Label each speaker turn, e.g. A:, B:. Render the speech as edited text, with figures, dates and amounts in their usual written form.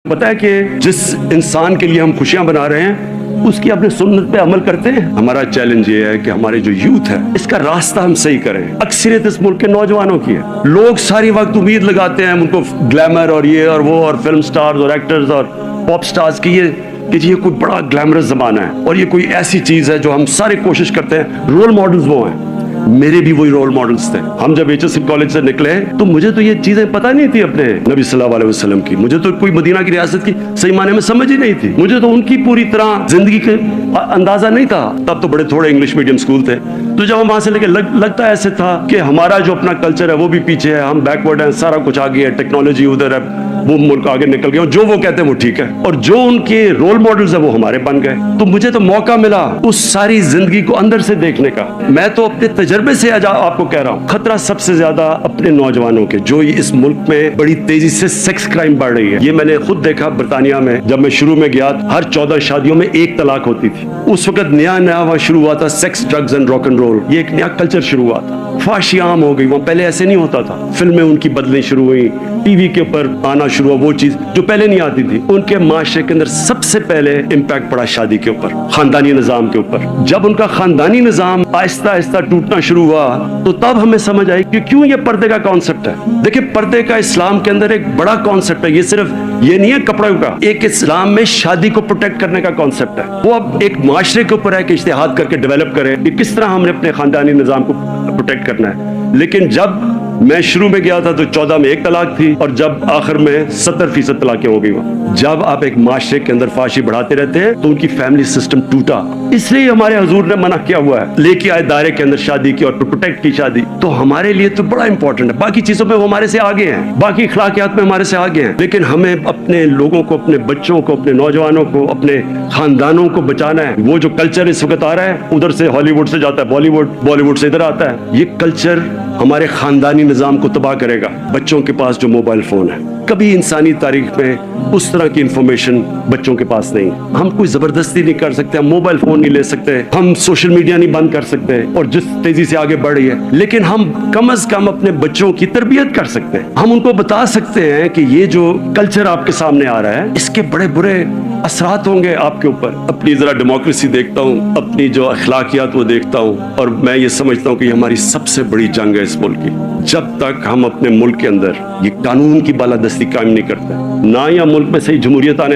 A: پتا ہے کہ جس انسان کے لیے ہم خوشیاں بنا رہے ہیں اس کی اپنے سنت پہ عمل کرتے ہیں. ہمارا چیلنج یہ ہے کہ ہمارے جو یوتھ ہے اس کا راستہ ہم صحیح کریں. اکثریت اس ملک کے نوجوانوں کی ہے. لوگ ساری وقت امید لگاتے ہیں ان کو گلیمر اور یہ اور وہ اور فلم سٹارز اور ایکٹرز اور پاپ سٹارز کی کہ یہ کوئی بڑا گلیمرس زمانہ ہے اور یہ کوئی ایسی چیز ہے جو ہم سارے کوشش کرتے ہیں. رول ماڈلز وہ ہیں. میرے بھی وہی رول ماڈلز تھے. ہم جب ایچ ایس سی کالج سے نکلے تو مجھے تو یہ چیزیں پتہ نہیں تھی اپنے نبی صلی اللہ علیہ وسلم کی. مجھے تو کوئی مدینہ کی ریاست کی صحیح معنی میں سمجھ ہی نہیں تھی. مجھے تو ان کی پوری طرح زندگی کا اندازہ نہیں تھا. تب تو بڑے تھوڑے انگلش میڈیم اسکول تھے. تو جب ہم وہاں سے لے کے لگتا ایسے تھا کہ ہمارا جو اپنا کلچر ہے وہ بھی پیچھے ہے, ہم بیکورڈ ہیں, سارا کچھ آگے ہے, ٹیکنالوجی ادھر ہے, وہ ملک آگے نکل گیا, جو وہ کہتے ہیں وہ ٹھیک ہے, اور جو ان کے رول ماڈلز ہیں وہ ہمارے بن گئے. تو مجھے تو موقع ملا اس ساری زندگی کو اندر سے دیکھنے کا. میں تو اپنے تجربے سے آپ کو کہہ رہا ہوں, خطرہ سب سے زیادہ اپنے نوجوانوں کے, جو اس ملک میں بڑی تیزی سے سیکس کرائم بڑھ رہی ہے. یہ میں نے خود دیکھا برطانیہ میں. جب میں شروع میں گیا ہر 14 شادیوں میں 1 طلاق ہوتی تھی. اس وقت نیا وہاں شروع ہوا تھا sex, drugs and rock and roll. یہ ایک نیا کلچر شروع ہوا تھا. فحاشی عام ہو گئی وہاں, پہلے ایسے نہیں ہوتا تھا. فلمیں ان کی بدلنی شروع ہوئی, ٹی وی کے اوپر آنا شروع ہوا وہ چیز جو پہلے نہیں آتی تھی. ان کے معاشرے کے اندر سب سے پہلے امپیکٹ پڑا شادی کے اوپر, خاندانی نظام کے اوپر. جب ان کا خاندانی نظام آہستہ آہستہ ٹوٹنا شروع ہوا تو تب ہمیں سمجھ آئی کہ کیوں یہ پردے کا کانسیپٹ ہے. دیکھیں, پردے کا اسلام کے اندر ایک بڑا کانسیپٹ ہے. یہ صرف یہ نہیں ہے کپڑوں کا, ایک اسلام میں شادی کو پروٹیکٹ کرنے کا کانسیپٹ ہے. وہ اب ایک معاشرے کے اوپر ہے کہ اجتہاد کر کے ڈیولپ کرے کہ کس طرح ہم نے اپنے خاندانی نظام کو پروٹیکٹ کرنا ہے. لیکن جب میں شروع میں گیا تھا تو 14 میں 1 طلاق تھی, اور جب آخر میں 70% طلاقیں ہو گئی. جب آپ ایک معاشرے کے اندر فحاشی بڑھاتے رہتے ہیں تو ان کی فیملی سسٹم ٹوٹا. اس لیے ہمارے حضور نے منع کیا ہوا ہے, لے کے آئے دائرے کے اندر شادی کی اور پروٹیکٹ کی شادی. تو ہمارے لیے تو بڑا امپورٹنٹ ہے. باقی چیزوں میں وہ ہمارے سے آگے ہیں, باقی اخلاقیات میں ہمارے سے آگے ہیں, لیکن ہمیں اپنے لوگوں کو, اپنے بچوں کو, اپنے نوجوانوں کو, اپنے خاندانوں کو بچانا ہے. وہ جو کلچر اس وقت آ رہا ہے ادھر سے ہالی ووڈ سے جاتا ہے بالی ووڈ, بالی ووڈ سے ادھر آتا ہے, یہ کلچر ہمارے خاندانی نظام کو تباہ کرے گا. بچوں کے پاس جو موبائل فون ہے, کبھی انسانی تاریخ میں اس طرح کی انفارمیشن بچوں کے پاس نہیں. ہم کوئی زبردستی نہیں کر سکتے, ہم موبائل فون نہیں لے سکتے, ہم سوشل میڈیا نہیں بند کر سکتے, اور جس تیزی سے آگے بڑھ رہی ہے, لیکن ہم کم از کم اپنے بچوں کی تربیت کر سکتے ہیں. ہم ان کو بتا سکتے ہیں کہ یہ جو کلچر آپ کے سامنے آ رہا ہے اس کے بڑے برے اثرات ہوں گے آپ کے اوپر. اپنی ذرا ڈیموکریسی دیکھتا ہوں, اپنی جو اخلاقیات وہ دیکھتا ہوں, اور میں یہ سمجھتا ہوں کہ یہ ہماری سب سے بڑی جنگ ہے اس ملک کی. جب تک ہم اپنے ملک کے اندر یہ قانون کی بالادستی قائم نہیں کرتے, نہ یا ملک میں صحیح جمہوریت آنے